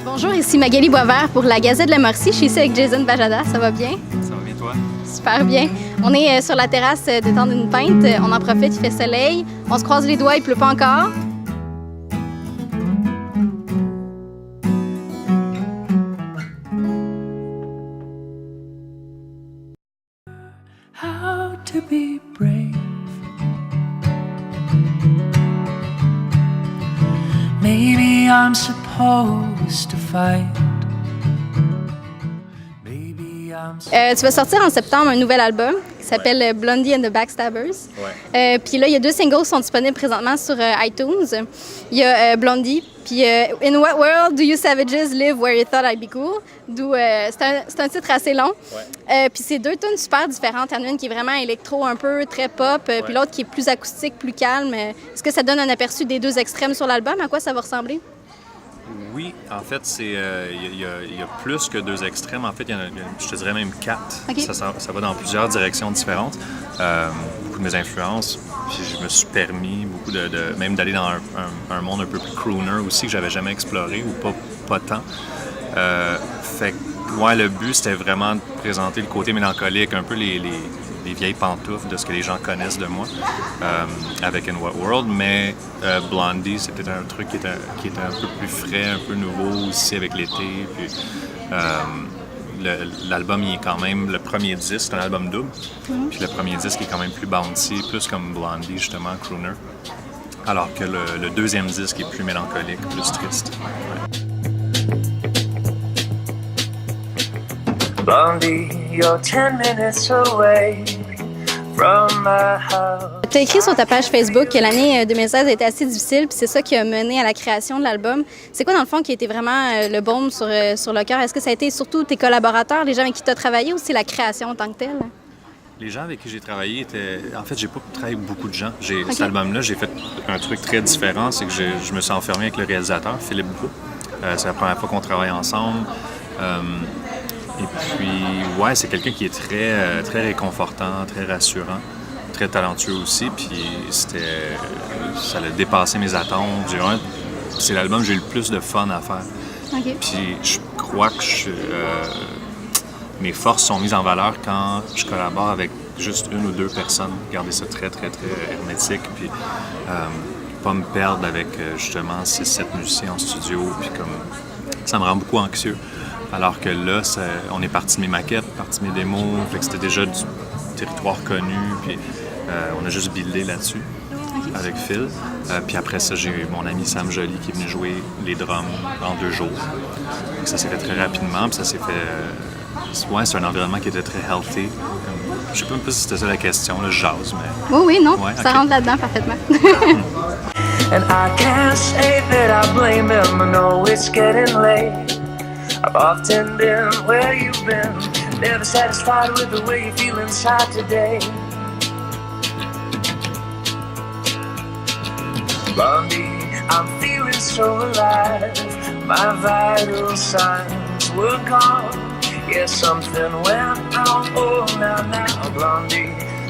Bonjour, ici Magali Boisvert pour la Gazette de la Mauricie. Je suis ici avec Jason Bajada. Ça va bien? Ça va bien, toi? Super bien. On est sur la terrasse détendre une pinte. On en profite, il fait soleil. On se croise les doigts, il pleut pas encore. How to be brave. Maybe I'm supposed to fight. Maybe I'm Tu vas sortir en septembre un nouvel album qui s'appelle Blondie and the Backstabbers. Ouais. Puis là, il y a 2 singles qui sont disponibles présentement sur iTunes. Il y a Blondie, puis In What World Do You Savages Live Where You Thought I'd Be Cool? D'où c'est un titre assez long. Ouais. Puis c'est 2 tunes super différentes. Il y en a une qui est vraiment électro, un peu très pop, puis l'autre qui est plus acoustique, plus calme. Est-ce que ça donne un aperçu des 2 extrêmes sur l'album? À quoi ça va ressembler? Oui, en fait, il y a plus que 2 extrêmes. En fait, je te dirais même 4. OK. Ça va dans plusieurs directions différentes. Beaucoup de mes influences. Puis je me suis permis beaucoup même d'aller dans un monde un peu plus crooner aussi que j'avais jamais exploré ou pas tant. Fait que, ouais, le but, c'était vraiment de présenter le côté mélancolique, un peu les vieilles pantoufles de ce que les gens connaissent de moi avec In What World, mais Blondie, c'était un truc qui était un peu plus frais, un peu nouveau aussi avec l'été. Puis l'album, il est quand même, le premier disque, c'est un album double, puis le premier disque est quand même plus bouncy, plus comme Blondie, justement, crooner, alors que le deuxième disque est plus mélancolique, plus triste. Ouais. Blondie, you're 10 minutes away from my house. Tu as écrit sur ta page Facebook que l'année 2016 a été assez difficile, puis c'est ça qui a mené à la création de l'album. C'est quoi, dans le fond, qui a été vraiment le baume sur le cœur? Est-ce que ça a été surtout tes collaborateurs, les gens avec qui tu as travaillé, ou c'est la création en tant que telle? Les gens avec qui j'ai travaillé étaient... En fait, j'ai pas travaillé avec beaucoup de gens. Cet album-là, j'ai fait un truc très différent, c'est que je me suis enfermé avec le réalisateur, Philippe Brou. C'est la première fois qu'on travaille ensemble. Et puis, ouais, c'est quelqu'un qui est très, très réconfortant, très rassurant, très talentueux aussi. Puis ça a dépassé mes attentes. C'est l'album que j'ai eu le plus de fun à faire. OK. Puis je crois que mes forces sont mises en valeur quand je collabore avec juste 1 ou 2 personnes. Garder ça très, très, très hermétique. Puis pas me perdre avec justement 6-7 musiciens en studio. Puis comme ça me rend beaucoup anxieux. Alors que là, on est parti de mes maquettes, parti de mes démos, fait que c'était déjà du territoire connu, puis on a juste buildé là-dessus avec Phil. Puis après ça, j'ai eu mon ami Sam Joly qui est venu jouer les drums en 2 jours. Donc ça s'est fait très rapidement, puis ça s'est fait... Ouais, c'est un environnement qui était très healthy. Je sais pas même si c'était ça la question, là, je jase, mais... Oui, non, ouais, ça rentre là-dedans parfaitement. And I can't say that I blame them, I know it's getting late. I've often been where you've been, never satisfied with the way you feel inside today. Blondie, I'm feeling so alive, my vital signs were gone. Yeah, something went wrong, oh now, Blondie,